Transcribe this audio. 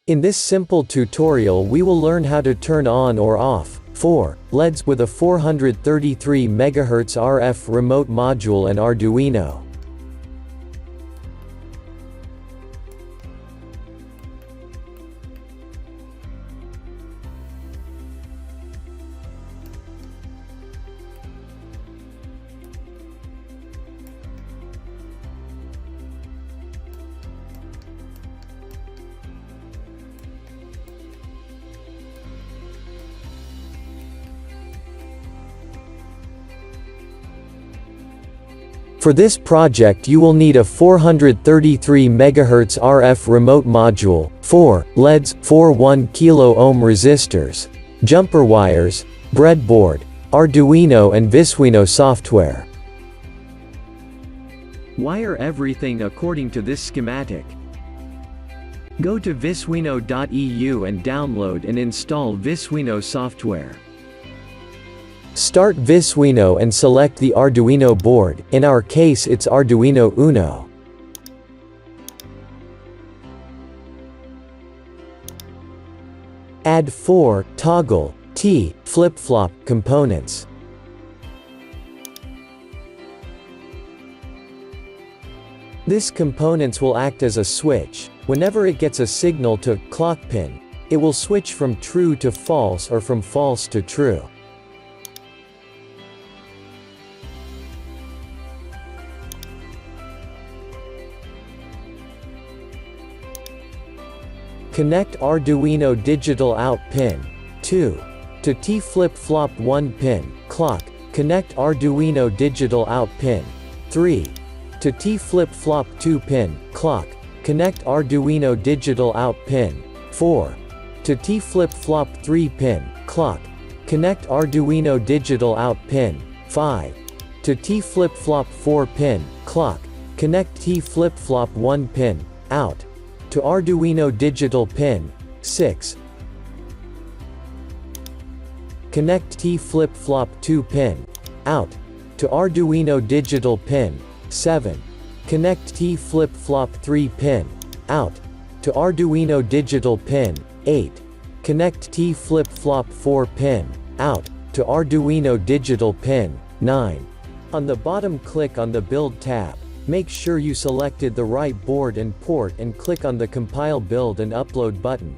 In this simple tutorial we will learn how to turn on or off 4 LEDs with a 433 MHz RF remote module and Arduino. For this project you will need a 433 MHz RF remote module, 4 LEDs, 4 1 kΩ resistors, jumper wires, breadboard, Arduino and Visuino software. Wire everything according to this schematic. Go to visuino.eu and download and install Visuino software. Start Visuino and select the Arduino board, in our case it's Arduino Uno. Add 4 toggle T flip-flop components. This components will act as a switch. Whenever it gets a signal to clock pin, it will switch from true to false or from false to true. Connect Arduino digital out pin 2 to T flip-flop 1 pin clock. Connect Arduino digital out pin 3 to T flip-flop 2 pin clock. Connect Arduino digital out pin 4 to T flip-flop 3 pin clock. Connect Arduino digital out pin 5 to T flip-flop 4 pin clock. Connect T flip-flop 1 pin out to Arduino digital pin 6. Connect T flip-flop 2 pin out to Arduino digital pin 7. Connect T flip-flop 3 pin out to Arduino digital pin 8. Connect T flip-flop 4 pin out to Arduino digital pin 9. On the bottom, click on the Build tab. Make sure you selected the right board and port and click on the Compile Build and Upload button.